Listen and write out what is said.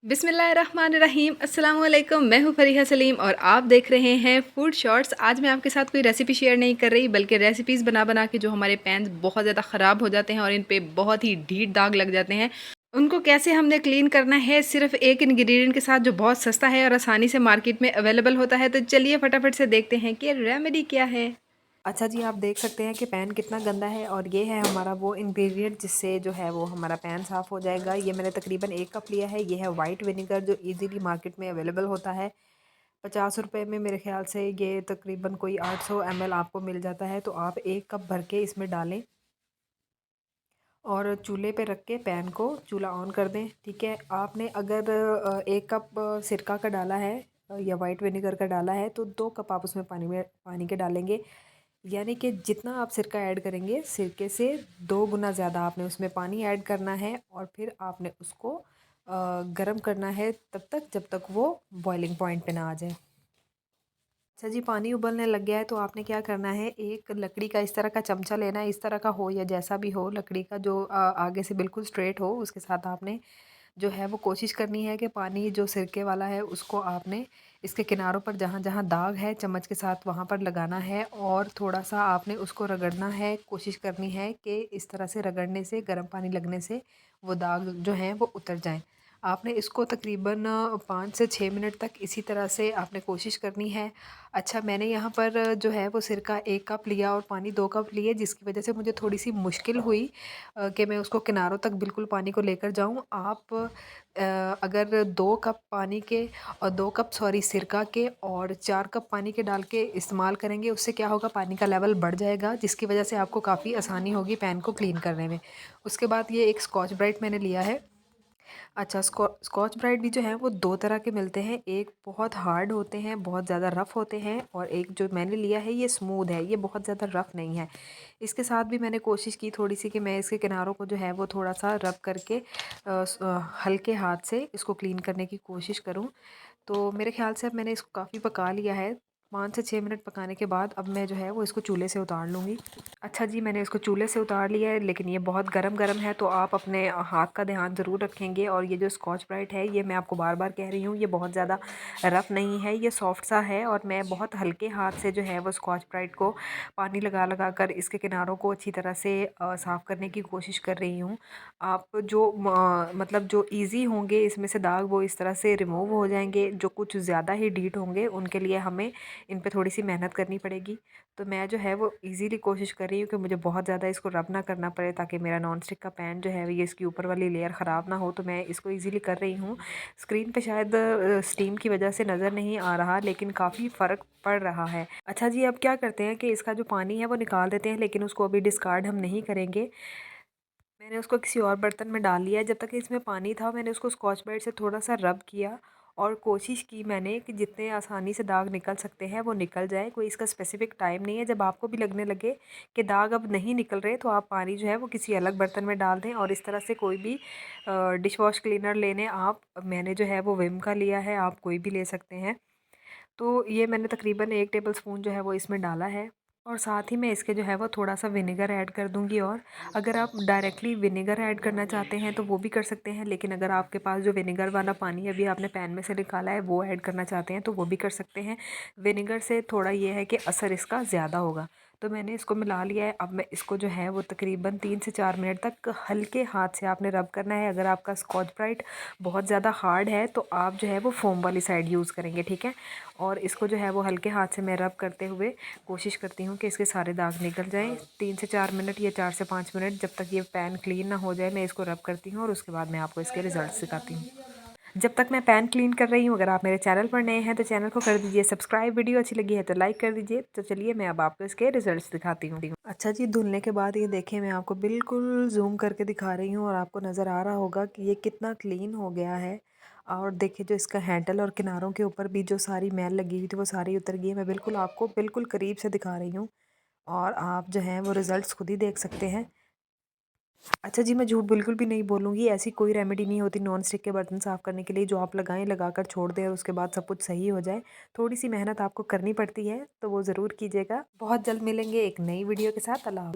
बिस्मिल्लाहिर्रहमानिर्रहीम अस्सलाम वालेकुम। मैं हूँ फ़रीहा सलीम और आप देख रहे हैं फूड शॉर्ट्स। आज मैं आपके साथ कोई रेसिपी शेयर नहीं कर रही, बल्कि रेसिपीज़ बना बना के जो हमारे पैन्स बहुत ज़्यादा ख़राब हो जाते हैं और इन पे बहुत ही ढीठ दाग लग जाते हैं, उनको कैसे हमने क्लीन करना है सिर्फ एक इंग्रेडिएंट के साथ जो बहुत सस्ता है और आसानी से मार्केट में अवेलेबल होता है। तो चलिए फटाफट से देखते हैं कि रेमेडी क्या है। अच्छा जी, आप देख सकते हैं कि पैन कितना गंदा है और ये है हमारा वो इंग्रेडिएंट जिससे जो है वो हमारा पैन साफ़ हो जाएगा। ये मैंने तकरीबन 1 कप लिया है। ये है वाइट विनेगर जो इजीली मार्केट में अवेलेबल होता है। 50 रुपए में मेरे ख्याल से ये तकरीबन कोई 800 ml आपको मिल जाता है। तो आप 1 कप भर के इसमें डालें और चूल्हे पे रख के पैन को चूल्हा ऑन कर दें। ठीक है, आपने अगर 1 कप सिरका का डाला है या वाइट विनेगर का डाला है तो 2 कप आप उसमें पानी के डालेंगे। यानी कि जितना आप सिरका ऐड करेंगे सिरके से 2 गुना ज़्यादा आपने उसमें पानी ऐड करना है और फिर आपने उसको गरम करना है तब तक जब तक वो बॉइलिंग पॉइंट पे ना आ जाए। अच्छा जी, पानी उबलने लग गया है तो आपने क्या करना है, एक लकड़ी का इस तरह का चमचा लेना है। इस तरह का हो या जैसा भी हो, लकड़ी का जो आगे से बिल्कुल स्ट्रेट हो। उसके साथ आपने जो है वो कोशिश करनी है कि पानी जो सिरके वाला है उसको आपने इसके किनारों पर जहाँ जहाँ दाग है चम्मच के साथ वहाँ पर लगाना है और थोड़ा सा आपने उसको रगड़ना है। कोशिश करनी है कि इस तरह से रगड़ने से, गर्म पानी लगने से वो दाग जो हैं वो उतर जाएं। आपने इसको तकरीबन 5 से 6 मिनट तक इसी तरह से आपने कोशिश करनी है। अच्छा, मैंने यहाँ पर जो है वो सिरका 1 कप लिया और पानी 2 कप लिए, जिसकी वजह से मुझे थोड़ी सी मुश्किल हुई कि मैं उसको किनारों तक बिल्कुल पानी को लेकर जाऊँ। आप अगर 2 कप पानी के और 2 कप सॉरी सिरका के और 4 कप पानी के डाल के इस्तेमाल करेंगे, उससे क्या होगा, पानी का लेवल बढ़ जाएगा, जिसकी वजह से आपको काफ़ी आसानी होगी पैन को क्लीन करने में। उसके बाद ये एक स्कॉच ब्राइट मैंने लिया है। अच्छा, स्कॉच ब्राइट भी जो है वो 2 तरह के मिलते हैं। एक बहुत हार्ड होते हैं, बहुत ज़्यादा रफ़ होते हैं, और एक जो मैंने लिया है ये स्मूथ है, ये बहुत ज़्यादा रफ़ नहीं है। इसके साथ भी मैंने कोशिश की थोड़ी सी कि मैं इसके किनारों को जो है वो थोड़ा सा रब करके हल्के हाथ से इसको क्लीन करने की कोशिश करूँ। तो मेरे ख़्याल से अब मैंने इसको काफ़ी पका लिया है। 5 से 6 मिनट पकाने के बाद अब मैं जो है वो इसको चूल्हे से उतार लूँगी। अच्छा जी, मैंने इसको चूल्हे से उतार लिया है, लेकिन ये बहुत गरम-गरम है तो आप अपने हाथ का ध्यान ज़रूर रखेंगे। और ये जो स्कॉच ब्राइट है ये मैं आपको बार-बार कह रही हूँ, ये बहुत ज़्यादा रफ़ नहीं है, ये सॉफ्ट सा है और मैं बहुत हल्के हाथ से जो है वो स्कॉच ब्राइट को पानी लगा-लगा कर इसके किनारों को अच्छी तरह से साफ़ करने की कोशिश कर रही हूँ। आप जो मतलब जो ईज़ी होंगे इसमें से दाग वो इस तरह से रिमूव हो जाएँगे। जो कुछ ज़्यादा ही ढीठ होंगे उनके लिए हमें इन पे थोड़ी-सी मेहनत करनी पड़ेगी। तो मैं जो है वो ईज़िली कोशिश कर रही हूँ कि मुझे बहुत ज़्यादा इसको रब ना करना पड़े, ताकि मेरा नॉन स्टिक का पैन जो है ये इसकी ऊपर वाली लेयर ख़राब ना हो। तो मैं इसको ईज़िली कर रही हूँ। स्क्रीन पे शायद स्टीम की वजह से नज़र नहीं आ रहा, लेकिन काफ़ी फ़र्क पड़ रहा है। अच्छा जी, अब क्या करते हैं कि इसका जो पानी है वो निकाल देते हैं, लेकिन उसको अभी डिस्कार्ड हम नहीं करेंगे। मैंने उसको किसी और बर्तन में डाल लिया है। जब तक इसमें पानी था मैंने उसको स्कॉच ब्राइट से थोड़ा सा रब किया और कोशिश की मैंने कि जितने आसानी से दाग निकल सकते हैं वो निकल जाए। कोई इसका स्पेसिफिक टाइम नहीं है। जब आपको भी लगने लगे कि दाग अब नहीं निकल रहे तो आप पानी जो है वो किसी अलग बर्तन में डाल दें और इस तरह से कोई भी डिश वॉश क्लीनर लेने आप, मैंने जो है वो विम का लिया है, आप कोई भी ले सकते हैं। तो ये मैंने तकरीबन 1 टेबलस्पून जो है वो इसमें डाला है और साथ ही मैं इसके जो है वो थोड़ा-सा विनेगर ऐड कर दूँगी। और अगर आप डायरेक्टली विनेगर ऐड करना चाहते हैं तो वो भी कर सकते हैं, लेकिन अगर आपके पास जो विनेगर वाला पानी अभी आपने पैन में से निकाला है वो ऐड करना चाहते हैं तो वो भी कर सकते हैं। विनेगर से थोड़ा ये है कि असर इसका ज़्यादा होगा। तो मैंने इसको मिला लिया है। अब मैं इसको जो है वो तकरीबन 3 से 4 मिनट तक हल्के हाथ से आपने रब करना है। अगर आपका स्कॉच ब्राइट बहुत ज़्यादा हार्ड है तो आप जो है वो फ़ोम वाली साइड यूज़ करेंगे, ठीक है। और इसको जो है वो हल्के हाथ से मैं रब करते हुए कोशिश करती हूँ कि इसके सारे दाग निकल जाएँ। 3 से 4 मिनट या 4 से 5 मिनट जब तक ये पैन क्लीन ना हो जाए मैं इसको रब करती हूँ और उसके बाद मैं आपको इसके रिज़ल्ट दिखाती हूँ। जब तक मैं पैन क्लीन कर रही हूँ, अगर आप मेरे चैनल पर नए हैं तो चैनल को कर दीजिए सब्सक्राइब, वीडियो अच्छी लगी है तो लाइक कर दीजिए। तो चलिए मैं अब आपको इसके रिजल्ट्स दिखाती हूँ। अच्छा जी, धुलने के बाद ये देखें, मैं आपको बिल्कुल जूम करके दिखा रही हूँ और आपको नज़र आ रहा होगा कि ये कितना क्लीन हो गया है। और देखिए जो इसका हैंडल और किनारों के ऊपर भी जो सारी मैल लगी हुई थी वो सारी उतर गई है। मैं बिल्कुल आपको बिल्कुल करीब से दिखा रही हूँ और आप जो हैं वो रिज़ल्ट्स खुद ही देख सकते हैं। अच्छा जी, मैं झूठ बिल्कुल भी नहीं बोलूँगी। ऐसी कोई रेमेडी नहीं होती नॉन स्टिक के बर्तन साफ़ करने के लिए जो आप लगाएँ, लगाकर छोड़ दें और उसके बाद सब कुछ सही हो जाए। थोड़ी-सी मेहनत आपको करनी पड़ती है, तो वो ज़रूर कीजिएगा। बहुत जल्द मिलेंगे एक नई वीडियो के साथ। अल्लाह हाफ़िज़।